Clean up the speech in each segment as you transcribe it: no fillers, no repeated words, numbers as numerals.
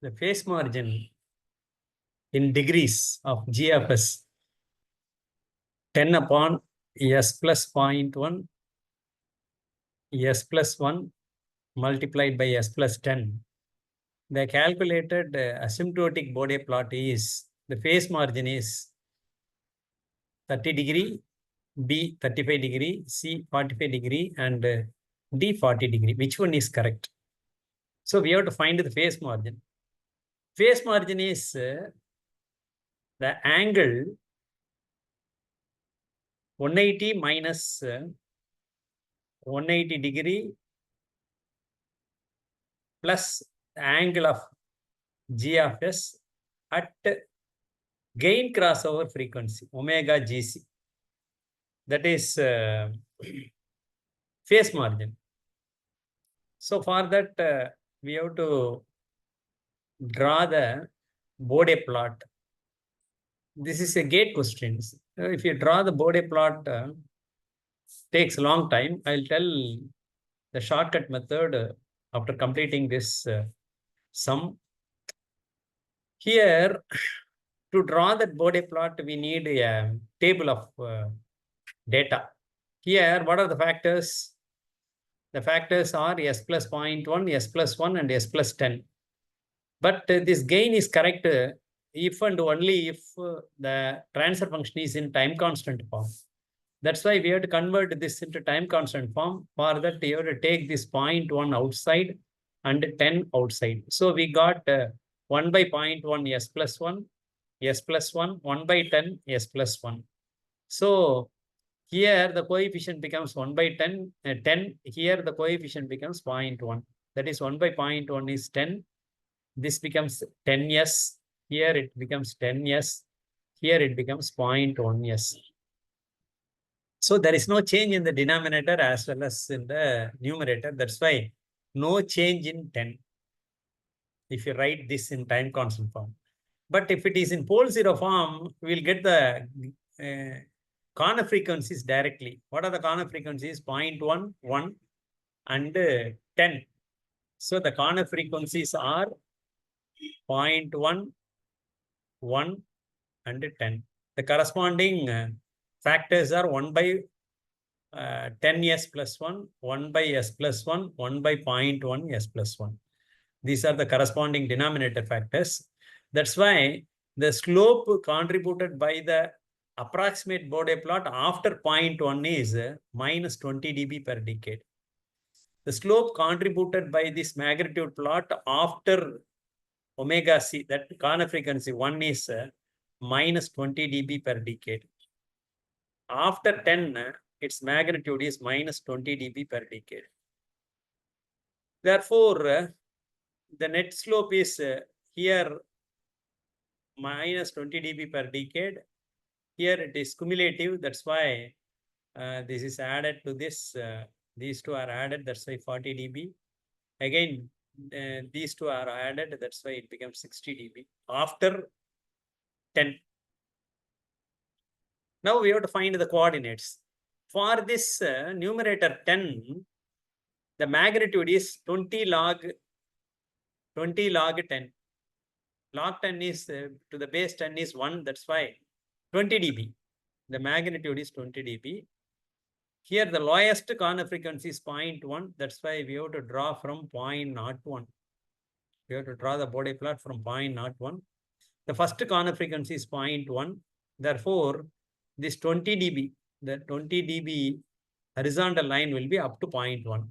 the phase margin in degrees of G of S 10 upon S plus 0.1 S plus 1 multiplied by S plus 10. The calculated asymptotic Bode plot is, the phase margin is 30 degree, B 35 degree, C 45 degree, and D 40 degree. Which one is correct? So we have to find the phase margin. Phase margin is the angle 180 minus 180 degree plus the angle of G of S at gain crossover frequency, omega GC. That is phase margin. So for that, we have to draw the Bode plot. This is a gate question. If you draw the Bode plot, takes a long time. I'll tell the shortcut method after completing this sum. Here, to draw that Bode plot, we need a table of data. Here, what are the factors? The factors are S plus 0.1, S plus 1, and S plus 10. But this gain is correct if and only if the transfer function is in time constant form. That's why we have to convert this into time constant form. For that, you have to take this 0.1 outside and 10 outside. So we got 1 by 0.1 S plus 1, S plus 1, 1 by 10 S plus 1. So here the coefficient becomes 1 by 10, 10. Here the coefficient becomes 0.1. That is 1 by 0.1 is 10. This becomes 10s. Here it becomes 10s. Here it becomes 0.1s. So there is no change in the denominator as well as in the numerator. That's why no change in 10. If you write this in time constant form. But if it is in pole zero form, we'll get the corner frequencies directly. What are the corner frequencies? 0.1, 1, and 10. So the corner frequencies are 0.1, 1, and 10. The corresponding factors are 1 by 10s plus 1, 1 by s plus 1, 1 by 0.1 s plus 1. These are the corresponding denominator factors. That's why the slope contributed by the approximate Bode plot after 0.1 is minus 20 dB per decade. The slope contributed by this magnitude plot after omega c, that corner frequency 1 is minus 20 dB per decade. After 10, its magnitude is minus 20 dB per decade. Therefore, the net slope is here minus 20 dB per decade. Here it is cumulative. That's why this is added to this. These two are added. That's why 40 dB. Again, these two are added. That's why it becomes 60 dB after 10. Now we have to find the coordinates. For this numerator 10, the magnitude is 20 log 10. Log 10 is to the base 10 is 1. That's why 20 dB. The magnitude is 20 dB. Here the lowest corner frequency is 0.1. That's why we have to draw from 0.01. We have to draw the Bode plot from 0.01. The first corner frequency is 0.1. Therefore, this 20 dB, the 20 dB horizontal line will be up to 0.1.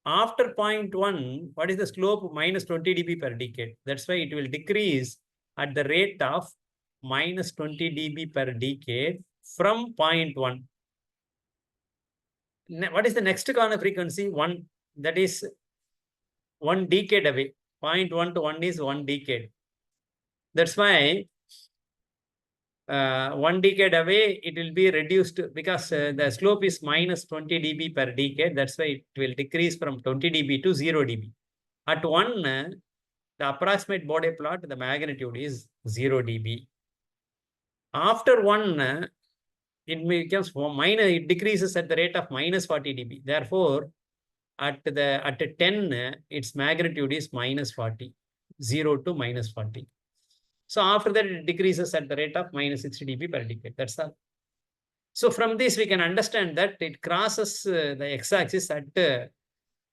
After 0.1, what is the slope? Minus 20 dB per decade. That's why it will decrease at the rate of minus 20 dB per decade from 0.1. What is the next corner frequency? 1. That is 1 decade away. 0.1 to 1 is 1 decade. That's why 1 decade away, it will be reduced because the slope is minus 20 dB per decade. That's why it will decrease from 20 dB to 0 dB. At 1, the approximate Bode plot, the magnitude is 0 dB. After 1, it becomes minus, it decreases at the rate of minus 40 dB. Therefore, at 10, its magnitude is minus 40. 0 to minus 40. So after that, it decreases at the rate of minus 60 dB per decade. That's all. So from this, we can understand that it crosses the x-axis at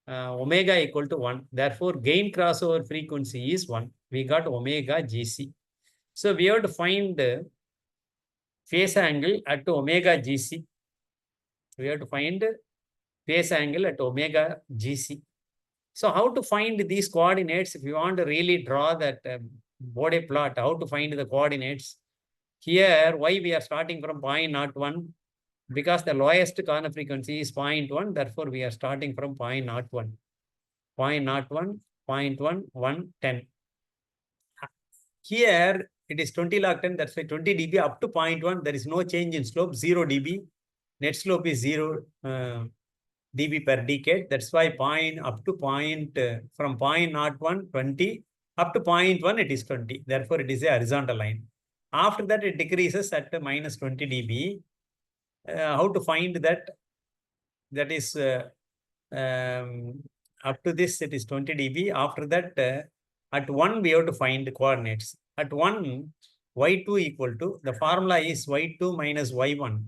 omega equal to 1. Therefore, gain crossover frequency is 1. We got omega GC. So we have to find phase angle at omega GC. We have to find phase angle at omega GC. So how to find these coordinates? If you want to really draw that Bode plot, how to find the coordinates? Here, why we are starting from 0.01? Because the lowest corner frequency is 0.1. Therefore, we are starting from 0.01. 0.01, 0.1, 1, 10. Here, it is 20 log 10. That's why 20 dB up to 0.1. There is no change in slope, 0 dB. Net slope is 0 dB per decade. That's why up to from 0.01, 20, up to 0.1, it is 20. Therefore, it is a horizontal line. After that, it decreases at minus 20 dB. How to find that? That is up to this, it is 20 dB. After that, at 1, we have to find the coordinates. At 1, y2 equal to, the formula is y2 minus y1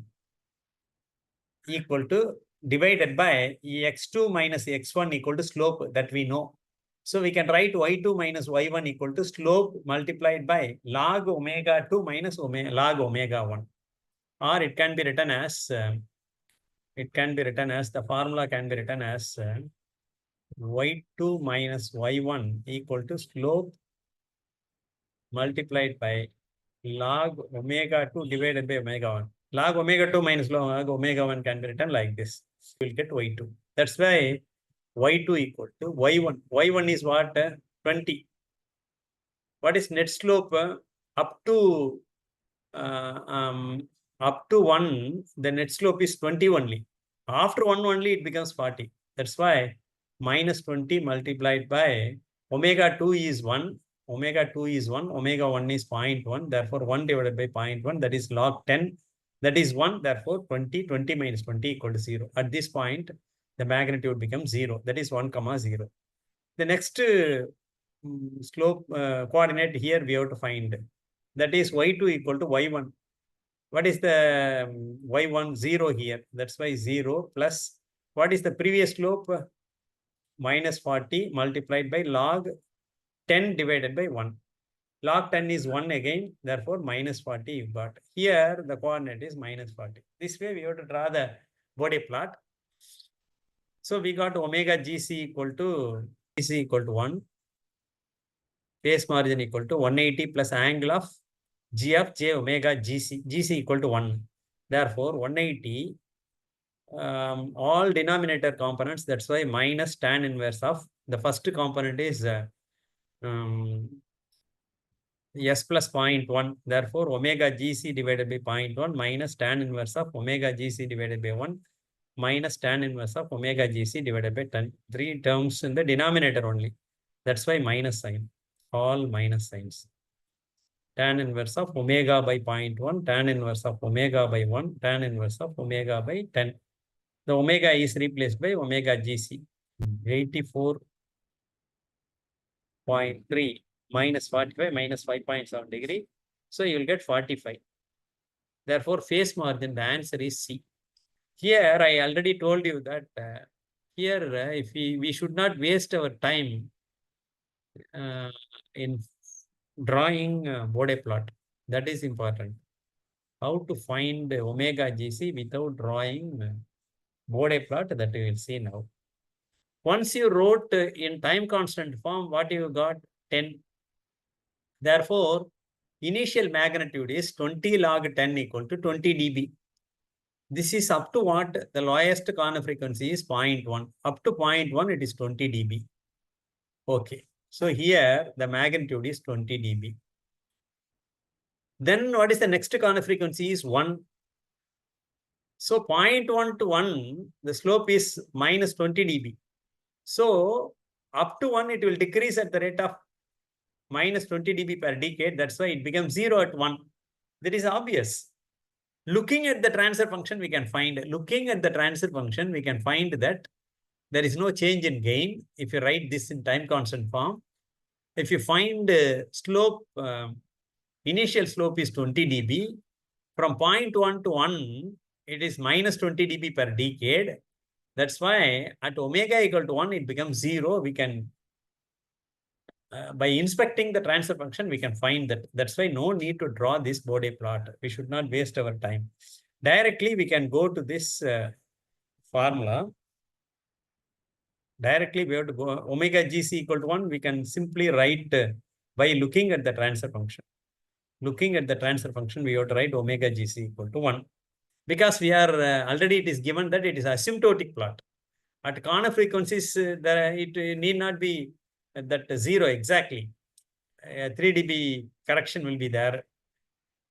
equal to divided by x2 minus x1 equal to slope that we know. So we can write y2 minus y1 equal to slope multiplied by log omega 2 minus log omega 1. Or it can be written as, the formula can be written as y2 minus y1 equal to slope multiplied by log omega 2 divided by omega 1. Log omega 2 minus log omega 1 can be written like this. We'll get y2. That's why y2 equal to y1. y1 is what? 20. What is net slope? Up to 1, the net slope is 20 only. After 1 only, it becomes 40. That's why minus 20 multiplied by omega 2 is 1. Omega 2 is 1. Omega 1 is 0.1. Therefore, 1 divided by 0.1, that is log 10. That is 1. Therefore, 20. 20 minus 20 equal to 0. At this point, the magnitude becomes 0. That is 1, 0. The next slope coordinate here we have to find. That is y2 equal to y1. What is the y1? 0 here. That's why 0 plus, what is the previous slope? Minus 40 multiplied by log 10 divided by 1. Log 10 is 1 again. Therefore, minus 40 you got. Here, the coordinate is minus 40. This way, we have to draw the Bode plot. So, we got omega GC equal to 1. Phase margin equal to 180 plus angle of G of J omega GC. GC equal to 1. Therefore, 180, all denominator components, that's why minus tan inverse of, the first component is S plus 0.1. Therefore, omega GC divided by 0.1 minus tan inverse of omega GC divided by 1 minus tan inverse of omega GC divided by 10. 3 terms in the denominator only. That's why minus sign. All minus signs. Tan inverse of omega by 0.1, tan inverse of omega by 1, tan inverse of omega by 10. The omega is replaced by omega GC. 84.3 minus 45 minus 5.7 degree. So you will get 45. Therefore, phase margin, the answer is C. Here, I already told you that here, if we should not waste our time in drawing Bode plot. That is important. How to find omega GC without drawing Bode plot, that we will see now. Once you wrote in time constant form, what you got? 10. Therefore, initial magnitude is 20 log 10 equal to 20 dB. This is up to what? The lowest corner frequency is 0.1. Up to 0.1, it is 20 dB. Okay. So here, the magnitude is 20 dB. Then what is the next corner frequency is 1. So 0.1 to 1, the slope is minus 20 dB. So up to 1, it will decrease at the rate of minus 20 dB per decade. That's why it becomes 0 at 1. That is obvious. Looking at the transfer function, we can find that there is no change in gain. If you write this in time constant form, if you find slope, initial slope is 20 dB. From 0.1 to 1, it is minus 20 dB per decade. That's why at omega equal to 1, it becomes 0. We can, by inspecting the transfer function, we can find that. That's why no need to draw this Bode plot. We should not waste our time. Directly, we can go to this formula. Directly, we have to go omega GC equal to 1. We can simply write by looking at the transfer function. Looking at the transfer function, we have to write omega GC equal to 1. Because we are already, it is given that it is asymptotic plot. At corner frequencies, it need not be that 0 exactly. 3 dB correction will be there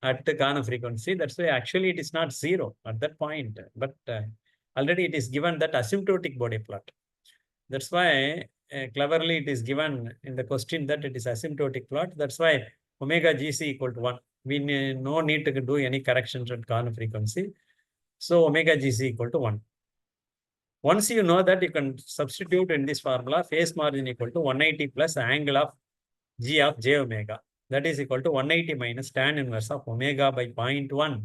at the corner frequency. That's why actually it is not 0 at that point. But already it is given that asymptotic Bode plot. That's why cleverly it is given in the question that it is asymptotic plot. That's why omega GC equal to 1. We no need to do any corrections at corner frequency. So omega GC equal to 1. Once you know that, you can substitute in this formula phase margin equal to 180 plus angle of G of j omega. That is equal to 180 minus tan inverse of omega by 0.1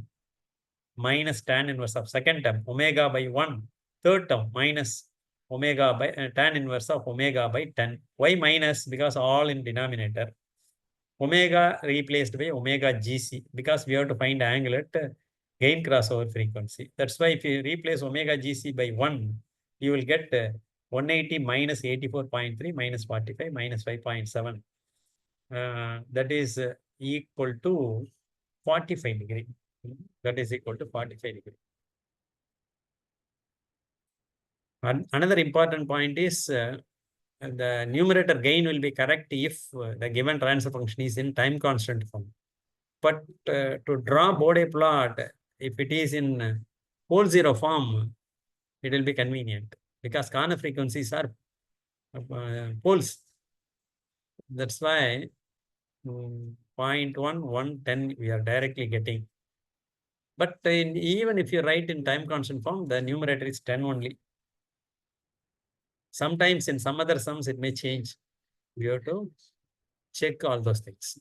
minus tan inverse of second term, omega by 1, third term minus omega by tan inverse of omega by 10. Why minus? Because all in denominator. Omega replaced by omega GC, because we have to find angle at gain crossover frequency. That's why if you replace omega GC by 1, you will get 180 minus 84.3 minus 45 minus 5.7. That is equal to 45 degree. That is equal to 45 degree. And another important point is the numerator gain will be correct if the given transfer function is in time constant form. But to draw Bode plot, if it is in whole zero form, it will be convenient because corner frequencies are poles. That's why 0.1, 110 we are directly getting. But even if you write in time constant form, the numerator is 10 only. Sometimes in some other sums, it may change. We have to check all those things.